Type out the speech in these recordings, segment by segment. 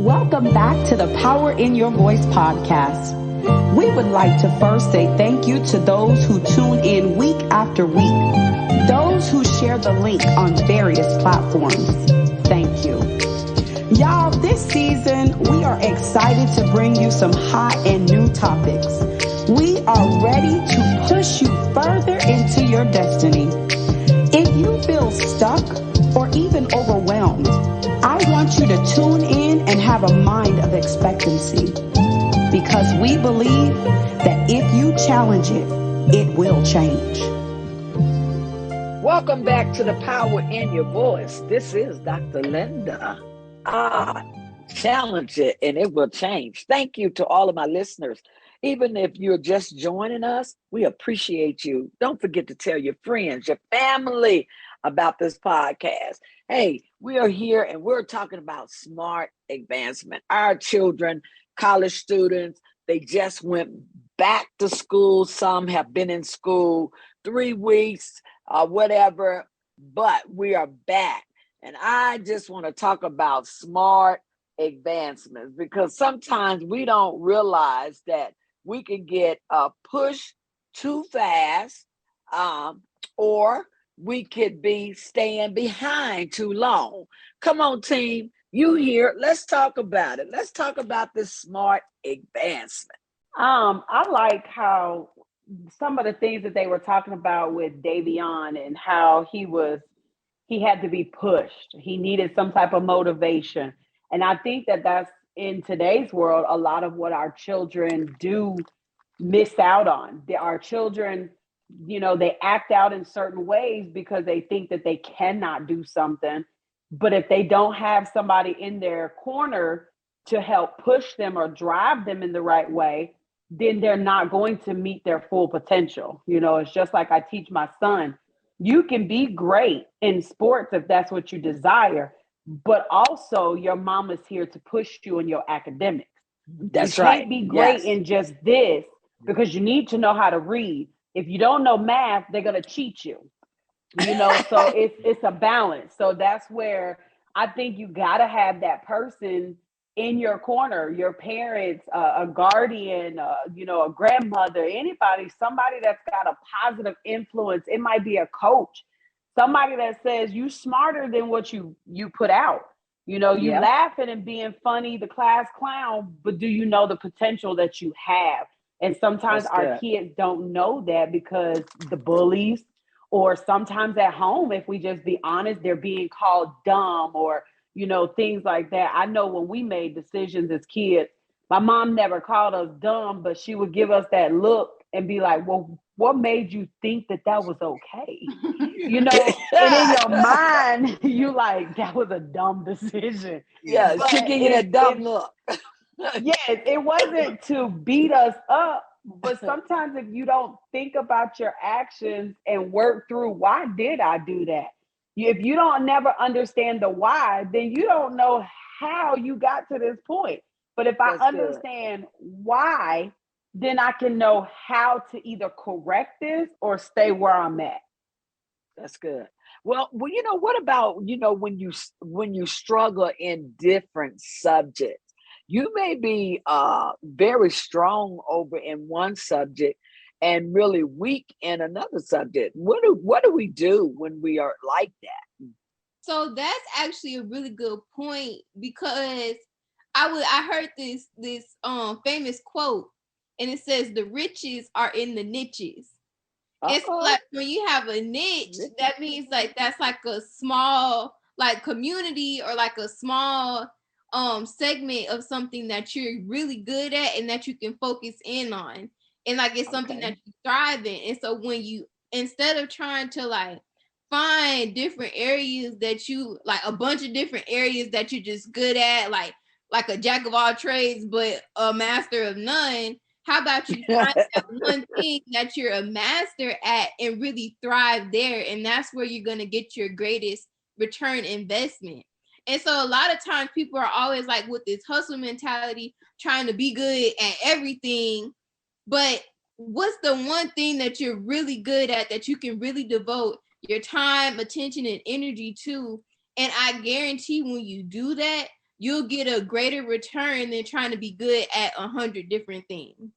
Welcome back to the Power in Your Voice podcast. We would like to first say thank you to those who tune in week after week, those who share the link on various platforms. Thank you. Y'all, this season, we are excited to bring you some hot and new topics. We are ready to push you further into your destiny. If you feel stuck or even overwhelmed, I want you to tune in and have a mind of expectancy, because we believe that if you challenge it, it will change. Welcome back to the Power in Your Voice. This is Dr. Linda. Challenge it and it will change. Thank you to all of my listeners. Even if you're just joining us, we appreciate you. Don't forget to tell your friends, your family about this podcast. Hey, we are here and we're talking about smart advancement. Our children, college students, they just went back to school. Some have been in school 3 weeks, whatever, but we are back. And I just want to talk about smart advancements, because sometimes we don't realize that we can get pushed too fast, or we could be staying behind too long. Come on, team. You here. Let's talk about it. Let's talk about this smart advancement. I like how some of the things that they were talking about with Davion and how he had to be pushed. He needed some type of motivation. And I think that that's in today's world, a lot of what our children do miss out on. Our children, they act out in certain ways because they think that they cannot do something. But if they don't have somebody in their corner to help push them or drive them in the right way, then they're not going to meet their full potential. It's just like I teach my son. You can be great in sports if that's what you desire, but also your mama's here to push you in your academics. That's you right. can't be great in just this, because you need to know how to read. If you don't know math, they're going to cheat you. So it's a balance. So that's where I think you got to have that person in your corner, your parents, a guardian, a grandmother, somebody that's got a positive influence. It might be a coach, somebody that says you smarter than what you put out. You laughing and being funny, the class clown, but do you know the potential that you have? And sometimes our kids don't know that because the bullies, or sometimes at home, if we just be honest, they're being called dumb or things like that. I know when we made decisions as kids, my mom never called us dumb, but she would give us that look and be like, well, what made you think that was okay? And in your mind, you like, that was a dumb decision. Yeah, but she give you that dumb look. Yes, it wasn't to beat us up, but sometimes if you don't think about your actions and work through, why did I do that? If you don't never understand the why, then you don't know how you got to this point. But if I understand why, then I can know how to either correct this or stay where I'm at. That's good. Well, what about, when you struggle in different subjects? You may be very strong over in one subject and really weak in another subject. What do we do when we are like that? So that's actually a really good point, because I heard this famous quote, and it says the riches are in the niches. It's like when you have a niche, that means like that's like a small like community, or like a small segment of something that you're really good at and that you can focus in on, and like it's something that you thrive in. And so when you, instead of trying to like find different areas that you like, a bunch of different areas that you're just good at, like a jack of all trades but a master of none, how about you find that one thing that you're a master at and really thrive there? And that's where you're going to get your greatest return investment. And so a lot of times people are always like with this hustle mentality, trying to be good at everything. But what's the one thing that you're really good at that you can really devote your time, attention, and energy to? And I guarantee when you do that, you'll get a greater return than trying to be good at 100 different things.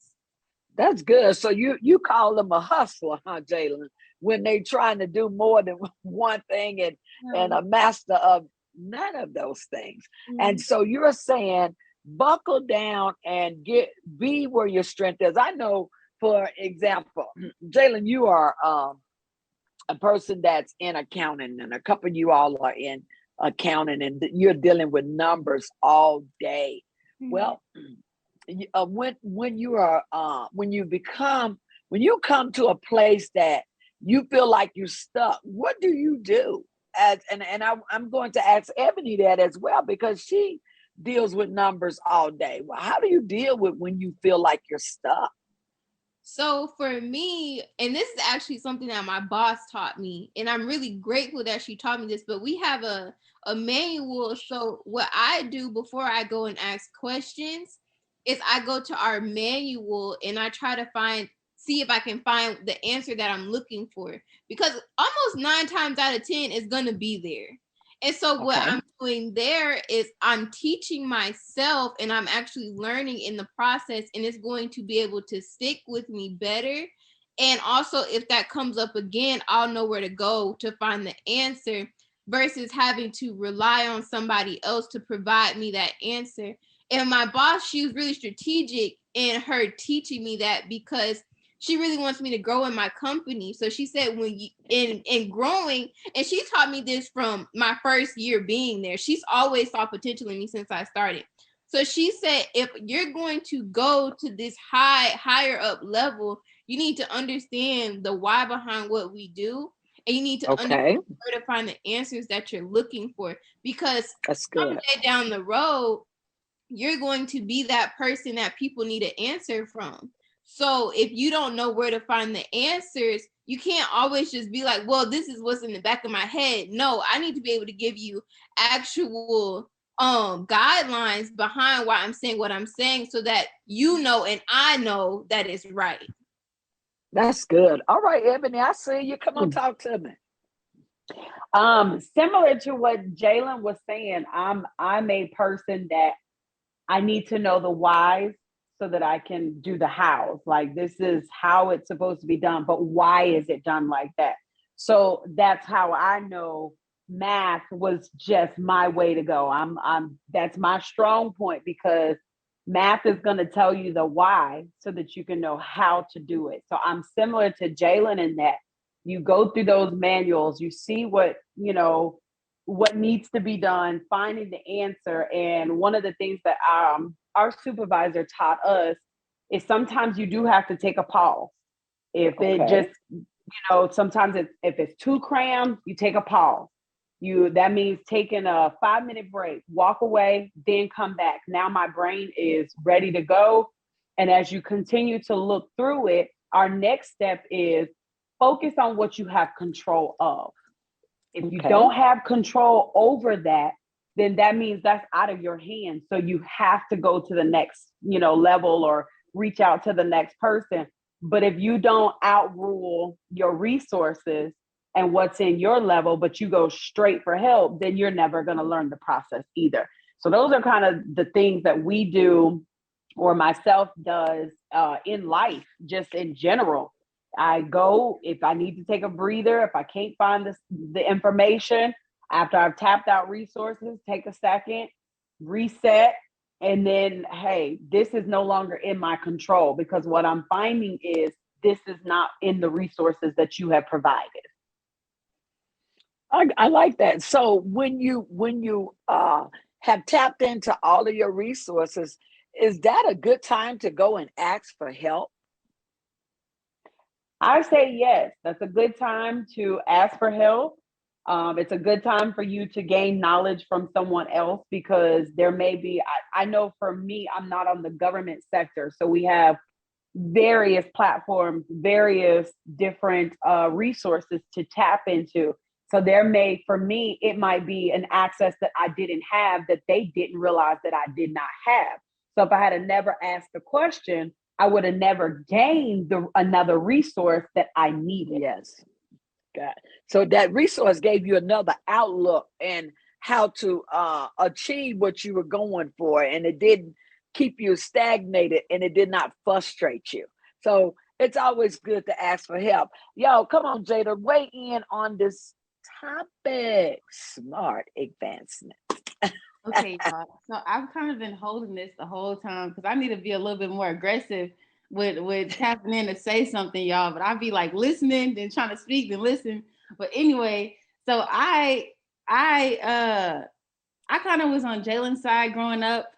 That's good. So you call them a hustler, huh, Jalen? When they trying to do more than one thing and a master of none of those things. And so you're saying buckle down and be where your strength is. I know, for example, Jalen, you are a person that's in accounting, and a couple of you all are in accounting, and you're dealing with numbers all day. Well, when you come to a place that you feel like you're stuck, what do you do? I'm going to ask Ebony that as well, because she deals with numbers all day. Well, how do you deal with when you feel like you're stuck? So for me, and this is actually something that my boss taught me, and I'm really grateful that she taught me this, but we have a manual. So what I do before I go and ask questions is I go to our manual and I try to see if I can find the answer that I'm looking for, because almost 9 times out of 10 is going to be there. And so what I'm doing there is I'm teaching myself, and I'm actually learning in the process, and it's going to be able to stick with me better. And also, if that comes up again, I'll know where to go to find the answer versus having to rely on somebody else to provide me that answer. And my boss, she was really strategic in her teaching me that, because she really wants me to grow in my company. So she said, when you in growing, and she taught me this from my first year being there. She's always saw potential in me since I started. So she said, if you're going to go to this higher up level, you need to understand the why behind what we do. And you need to understand where to find the answers that you're looking for. Because someday down the road, you're going to be that person that people need an answer from. So if you don't know where to find the answers, you can't always just be like, well, this is what's in the back of my head. No, I need to be able to give you actual guidelines behind why I'm saying what I'm saying, so that you know and I know that it's right. That's good. All right, Ebony, I see you. Come on, talk to me. Similar to what Jalen was saying, I'm a person that I need to know the whys so that I can do the hows. Like, this is how it's supposed to be done, but why is it done like that? So that's how I know math was just my way to go. That's my strong point, because math is going to tell you the why so that you can know how to do it. So I'm similar to Jalen in that you go through those manuals, you see what needs to be done, finding the answer. And one of the things that our supervisor taught us is sometimes you do have to take a pause. If it just, sometimes if it's too crammed, you take a pause. That means taking a 5-minute break, walk away, then come back. Now my brain is ready to go. And as you continue to look through it, our next step is focus on what you have control of. If you don't have control over that, then that means that's out of your hands. So you have to go to the next, level, or reach out to the next person. But if you don't outrule your resources and what's in your level, but you go straight for help, then you're never going to learn the process either. So those are kind of the things that we do, or myself does in life, just in general. I go, if I need to take a breather, if I can't find the information, after I've tapped out resources, take a second, reset, and then, hey, this is no longer in my control, because what I'm finding is this is not in the resources that you have provided. I like that. So when you have tapped into all of your resources, is that a good time to go and ask for help? I say yes. That's a good time to ask for help. It's a good time for you to gain knowledge from someone else, because there may be, I know for me, I'm not on the government sector. So we have various platforms, various different resources to tap into. So for me, it might be an access that I didn't have, that they didn't realize that I did not have. So if I had never asked the question, I would have never gained another resource that I needed. Yes. God. So that resource gave you another outlook and how to achieve what you were going for, and it didn't keep you stagnated, and it did not frustrate you. So it's always good to ask for help. Yo, come on, Jada, weigh in on this topic: smart advancement. Okay, y'all. So I've kind of been holding this the whole time because I need to be a little bit more aggressive with tapping in to say something, y'all. But I'd be like listening, then trying to speak, then listen. But anyway, so I kind of was on Jalen's side growing up.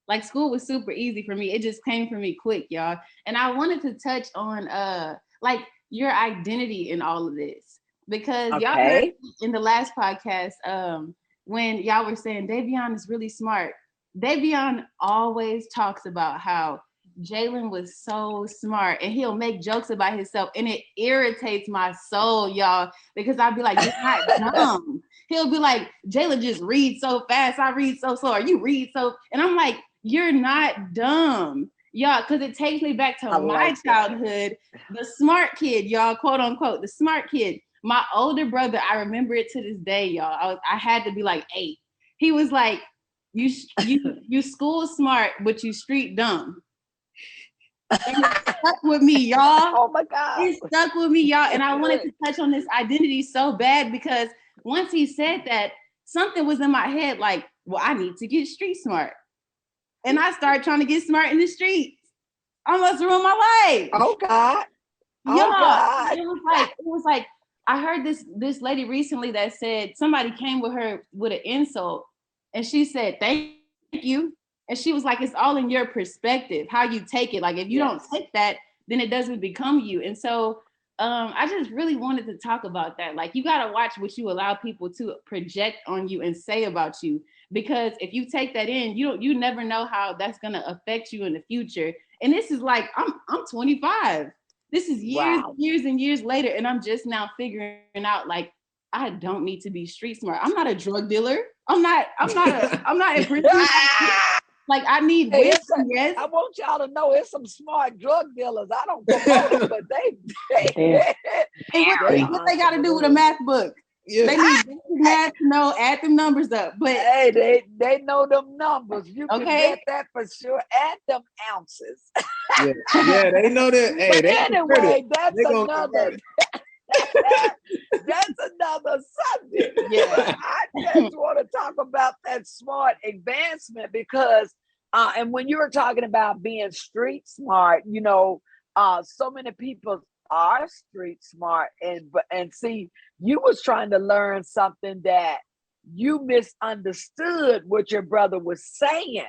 Like school was super easy for me. It just came for me quick, y'all. And I wanted to touch on like your identity in all of this because y'all heard in the last podcast when y'all were saying Davion is really smart. Davion always talks about how Jalen was so smart and he'll make jokes about himself and it irritates my soul, y'all, because I'll be like, you're not dumb. He'll be like, Jalen just reads so fast. I read so slow. Or you read so, and I'm like, you're not dumb. Y'all, because it takes me back to my childhood, the smart kid, y'all, quote unquote, the smart kid. My older brother, I remember it to this day, y'all. I had to be like 8. He was like, you school smart, but you street dumb. And it stuck with me, y'all. Oh my God. It stuck with me, y'all. And I wanted to touch on this identity so bad because once he said that, something was in my head like, well, I need to get street smart. And I started trying to get smart in the streets. Almost ruined my life. Oh God. Oh God. It was like, I heard this lady recently that said somebody came with her with an insult and she said, thank you. And she was like, it's all in your perspective, how you take it. Like if you don't take that, then it doesn't become you. And so I just really wanted to talk about that. Like you got to watch what you allow people to project on you and say about you, because if you take that in, you never know how that's going to affect you in the future. And this is like, I'm 25. This is years and years later. And I'm just now figuring out like, I don't need to be street smart. I'm not a drug dealer. I'm not in prison. Like I need wisdom, yes. I want y'all to know it's some smart drug dealers. I don't promote them, but what they got to do with a math book? Yeah. They need math to know, add them numbers up. But hey, they know them numbers. You can get that for sure. Add them ounces. Yeah, they know that. Hey, anyway, that's another subject. Yeah, I just want to talk about that smart advancement because, and when you were talking about being street smart, so many people are street smart, and see, you was trying to learn something that you misunderstood what your brother was saying.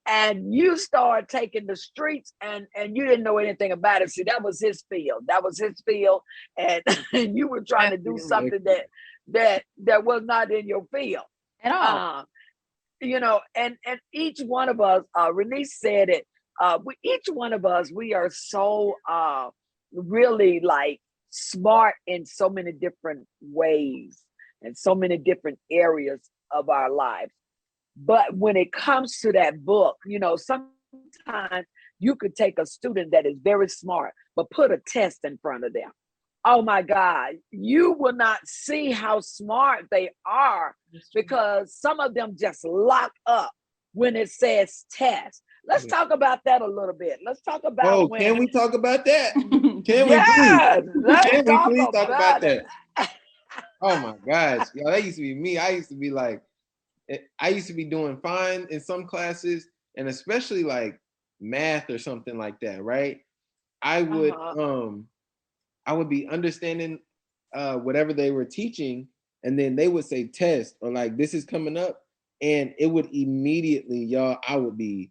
And you started taking the streets and you didn't know anything about it. See, that was his field. And you were trying to do something that was not in your field. At all. And each one of us, Renice said it, each one of us, we are so really like smart in so many different ways and so many different areas of our lives. But when it comes to that book, sometimes you could take a student that is very smart, but put a test in front of them. Oh my God, you will not see how smart they are because some of them just lock up when it says test. Let's talk about that a little bit. Let's talk about can we talk about that? Can we please talk about that? Oh my gosh, y'all, that used to be me. I used to be doing fine in some classes, and especially like math or something like that, right? I would be understanding whatever they were teaching, and then they would say test or like this is coming up, and it would immediately, y'all, I would be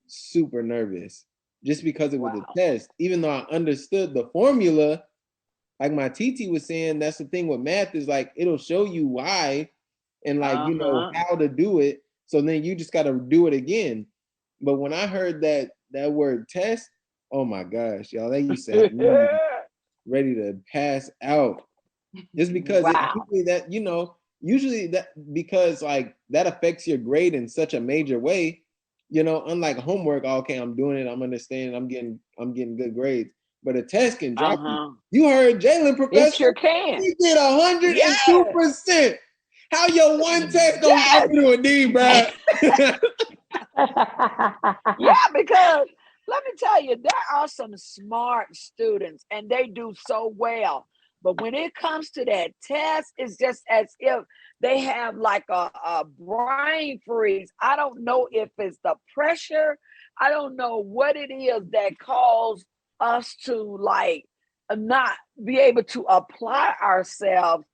super nervous just because it was a test, even though I understood the formula. Like my TT was saying, that's the thing with math is like it'll show you why and like how to do it, so then you just got to do it again. But when I heard that word test, oh my gosh, y'all, they used to have me ready to pass out, just because usually that because like that affects your grade in such a major way, unlike homework. Okay, I'm doing it, I'm understanding, I'm getting good grades. But a test can drop you. You heard Jalen, professor. It sure can. He did 102%. How your one test gonna Yes. get you to a D, bro? Yeah, because let me tell you, there are some smart students and they do so well. But when it comes to that test, it's just as if they have like a brain freeze. I don't know if it's the pressure. I don't know what it is that calls us to like not be able to apply ourselves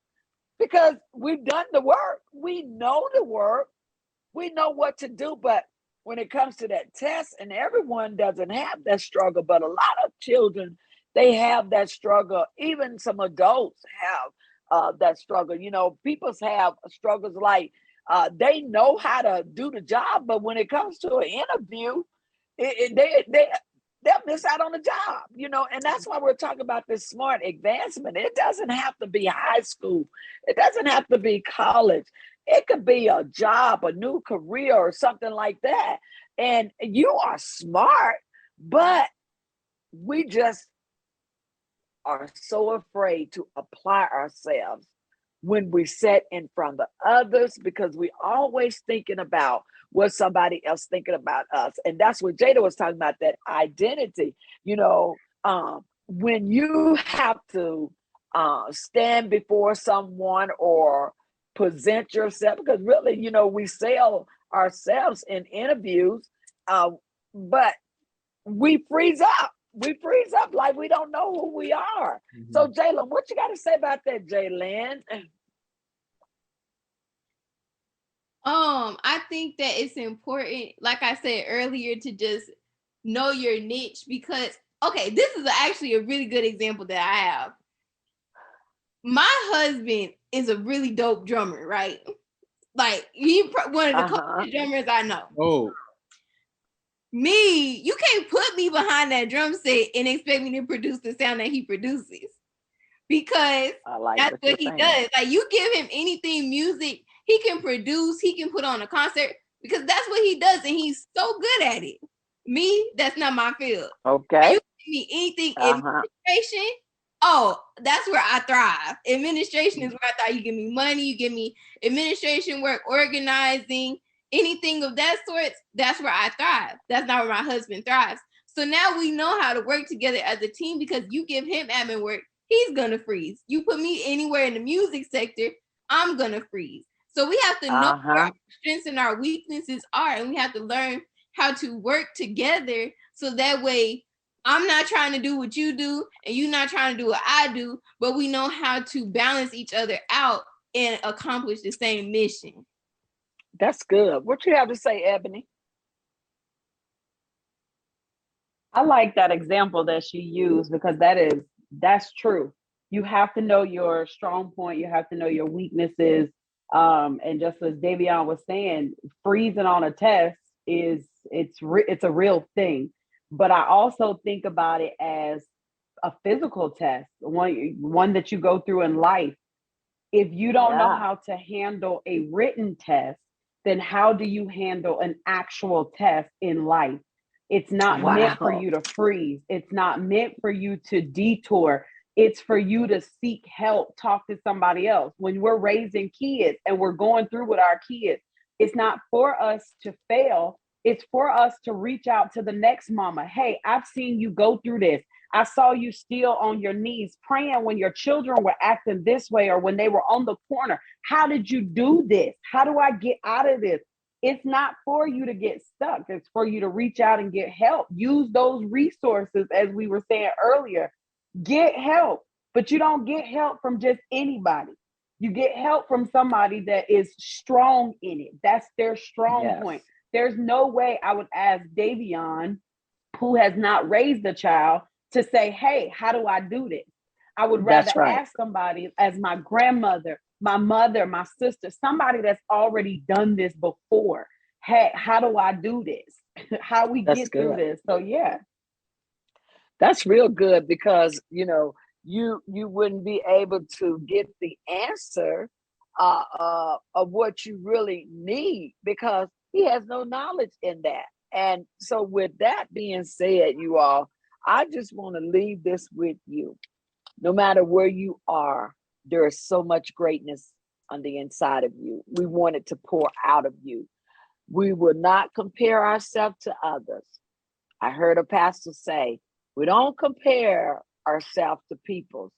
because we've done the work. We know the work. We know what to do, but when it comes to that test, and everyone doesn't have that struggle, but a lot of children, they have that struggle. Even some adults have that struggle. You know, people have struggles like they know how to do the job, but when it comes to an interview, they'll miss out on the job, you know, and that's why we're talking about this smart advancement. It doesn't have to be high school. It doesn't have to be college. It could be a job, a new career, or something like that. And you are smart, but we just are so afraid to apply ourselves when we sit in front of others because we always thinking about what somebody else thinking about us. And that's what Jada was talking about, that identity. You know, when you have to stand before someone or present yourself, because really, you know, we sell ourselves in interviews, but we freeze up. We freeze up like we don't know who we are. Mm-hmm. So, Jalen, what you got to say about that, Jalen? I think that it's important, like I said earlier, to just know your niche because, okay, this is actually a really good example that I have. My husband is a really dope drummer, right? Like, he's one of the coolest drummers I know. Oh. Me, you can't put me behind that drum set and expect me to produce the sound that he produces because that's what he does. Like, you give him anything music, he can produce, he can put on a concert because that's what he does and he's so good at it. Me, that's not my field. Okay. You give me anything administration, oh, that's where I thrive. Administration is where I thrive. You give me money, you give me administration work, organizing, anything of that sort, that's where I thrive. That's not where my husband thrives. So now we know how to work together as a team because you give him admin work, he's gonna freeze. You put me anywhere in the music sector, I'm gonna freeze. So we have to know where our strengths and our weaknesses are, and we have to learn how to work together so that way I'm not trying to do what you do and you're not trying to do what I do, but we know how to balance each other out and accomplish the same mission. That's good. What you have to say, Ebony? I like that example that she used because that's true. You have to know your strong point. You have to know your weaknesses. And just as Davion was saying, freezing on a test it's a real thing. But I also think about it as a physical test, one that you go through in life. If you don't know how to handle a written test, then how do you handle an actual test in life? It's not meant for you to freeze. It's not meant for you to detour. It's for you to seek help, talk to somebody else. When we're raising kids and we're going through with our kids, it's not for us to fail. It's for us to reach out to the next mama. Hey, I've seen you go through this. I saw you still on your knees praying when your children were acting this way or when they were on the corner. How did you do this? How do I get out of this? It's not for you to get stuck. It's for you to reach out and get help. Use those resources, as we were saying earlier. Get help, but you don't get help from just anybody. You get help from somebody that is strong in it. That's their strong point. There's no way I would ask Davion, who has not raised a child, to say, hey, how do I do this? I would rather ask somebody as my grandmother, my mother, my sister, somebody that's already done this before. Hey, how do I do this? How we get through this? So yeah. That's real good because, you know, you wouldn't be able to get the answer of what you really need because he has no knowledge in that. And so with that being said, you all, I just want to leave this with you. No matter where you are, there is so much greatness on the inside of you. We want it to pour out of you. We will not compare ourselves to others. I heard a pastor say, we don't compare ourselves to people,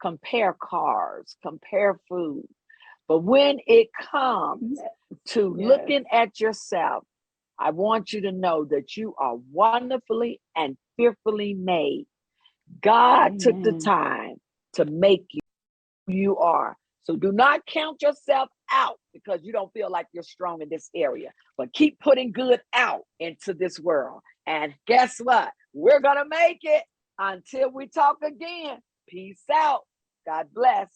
compare cars, compare food. But when it comes to looking at yourself, I want you to know that you are wonderfully and fearfully made. God took the time to make you who you are. So do not count yourself out because you don't feel like you're strong in this area, but keep putting good out into this world. And guess what? We're going to make it. Until we talk again. Peace out. God bless.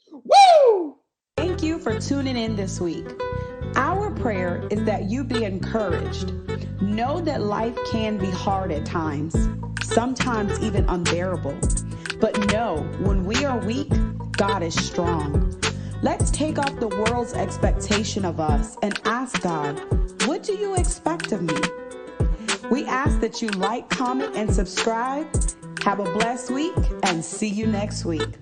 Woo! Thank you for tuning in this week. Our prayer is that you be encouraged. Know that life can be hard at times, sometimes even unbearable. But know when we are weak, God is strong. Let's take off the world's expectation of us and ask God, what do you expect of me? We ask that you like, comment, and subscribe. Have a blessed week and see you next week.